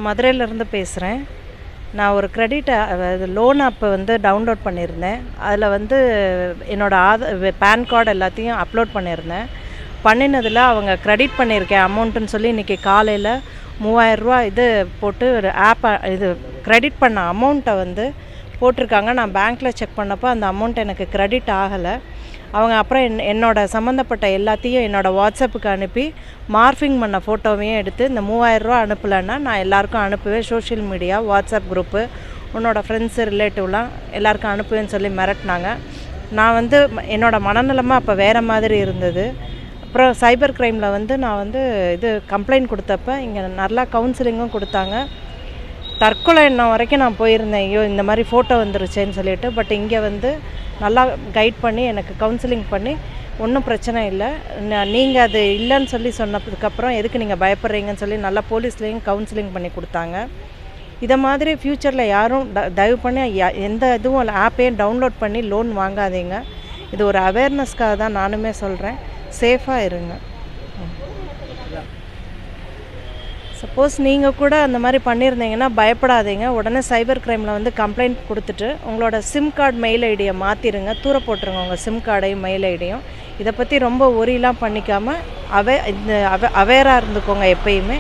மதுரையிலேருந்து பேசுகிறேன். நான் ஒரு கிரெடிட் லோன் ஆப் வந்து டவுன்லோட் பண்ணியிருந்தேன். அதில் வந்து என்னோடய பேன் கார்டு எல்லாத்தையும் அப்லோட் பண்ணியிருந்தேன். பண்ணினதில் அவங்க கிரெடிட் பண்ணியிருக்கேன் அமௌண்ட்டுன்னு சொல்லி இன்றைக்கி காலையில் 3000 ரூபா இது போட்டு ஒரு இது கிரெடிட் பண்ண அமௌண்ட்டை வந்து போட்டிருக்காங்க. நான் பேங்க்கில் செக் பண்ணப்போ அந்த அமௌண்ட் எனக்கு கிரெடிட் ஆகலை. அவங்க அப்புறம் என்னோட சம்மந்தப்பட்ட எல்லாத்தையும் என்னோடய வாட்ஸ்அப்புக்கு அனுப்பி மார்ஃபிங் பண்ண ஃபோட்டோவையும் எடுத்து இந்த 3000 ரூபா அனுப்பலைன்னா நான் எல்லாருக்கும் அனுப்புவேன், சோஷியல் மீடியா வாட்ஸ்அப் குரூப்பு உன்னோட ஃப்ரெண்ட்ஸு ரிலேட்டிவ்லாம் எல்லாருக்கும் அனுப்புவேன்னு சொல்லி மிரட்டினாங்க. நான் வந்து என்னோடய மனநிலைமை அப்போ வேறு மாதிரி இருந்தது. அப்புறம் சைபர் க்ரைமில் வந்து நான் வந்து இது கம்ப்ளைண்ட் கொடுத்தப்ப இங்கே நல்லா கவுன்சிலிங்கும் கொடுத்தாங்க. தற்கொலை எண்ணம் வரைக்கும் நான் போயிருந்தேன், ஐயோ இந்த மாதிரி ஃபோட்டோ வந்துருச்சேன்னு சொல்லிட்டு. பட் இங்கே வந்து நல்லா கைட் பண்ணி எனக்கு கவுன்சிலிங் பண்ணி ஒன்றும் பிரச்சனை இல்லை, நீங்கள் அது இல்லைன்னு சொல்லி சொன்னதுக்கப்புறம் எதுக்கு நீங்கள் பயப்படுறீங்கன்னு சொல்லி நல்லா போலீஸ்லேயும் கவுன்சிலிங் பண்ணி கொடுத்தாங்க. இதை மாதிரி ஃப்யூச்சரில் யாரும் தயவு பண்ணி எந்த இதுவும் ஆப்பையும் டவுன்லோட் பண்ணி லோன் வாங்காதீங்க. இது ஒரு அவேர்னஸ்க்காக தான் நானுமே சொல்கிறேன். சேஃபாக இருங்க. சப்போஸ் நீங்கள் கூட அந்த மாதிரி பண்ணியிருந்தீங்கன்னா பயப்படாதீங்க. உடனே சைபர் க்ரைமில் வந்து கம்ப்ளைண்ட் கொடுத்துட்டு உங்களோட சிம் கார்டு மெயில் ஐடியை மாற்றிடுங்க, தூர போட்டுருங்க உங்கள் சிம் கார்டையும் மெயில் ஐடியும். இதை பற்றி ரொம்ப ஒரிலாம் பண்ணிக்காமல் அவேராக இருந்துக்கோங்க எப்பயுமே.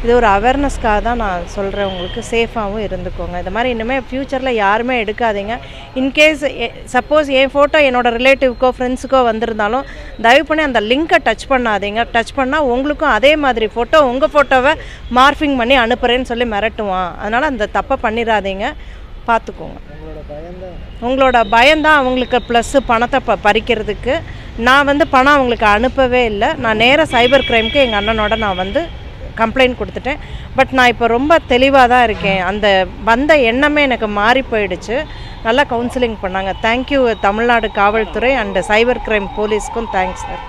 இது ஒரு அவேர்னஸ்க்காக தான் நான் சொல்கிறேன். உங்களுக்கு சேஃபாகவும் இருந்துக்கோங்க. இந்த மாதிரி இனிமேல் ஃப்யூச்சரில் யாருமே எடுக்காதீங்க. இன்கேஸ் சப்போஸ் என் ஃபோட்டோ என்னோடய ரிலேட்டிவ்க்கோ ஃப்ரெண்ட்ஸுக்கோ வந்திருந்தாலும் தயவு பண்ணி அந்த லிங்க்கை டச் பண்ணாதீங்க. டச் பண்ணால் உங்களுக்கும் அதே மாதிரி ஃபோட்டோ உங்கள் ஃபோட்டோவை மார்ஃபிங் பண்ணி அனுப்புகிறேன்னு சொல்லி மிரட்டுவான். அதனால் அந்த தப்பை பண்ணிடாதீங்க, பார்த்துக்கோங்க. உங்களோட பயம்தான் அவங்களுக்கு ப்ளஸ்ஸு பணத்தை பறிக்கிறதுக்கு. நான் வந்து பணம் அவங்களுக்கு அனுப்பவே இல்லை. நான் நேராக சைபர் க்ரைமுக்கு எங்கள் அண்ணனோட நான் வந்து கம்ப்ளைண்ட் கொடுத்துட்டேன். பட் நான் இப்போ ரொம்ப தெளிவாக தான் இருக்கேன். அந்த வந்த எண்ணமே எனக்கு மாறி போயிடுச்சு. நல்லா கவுன்சிலிங் பண்ணாங்க. தேங்க்யூ தமிழ்நாடு காவல்துறை அண்ட் சைபர் க்ரைம் போலீஸ்க்கும் தேங்க்ஸ் சார்.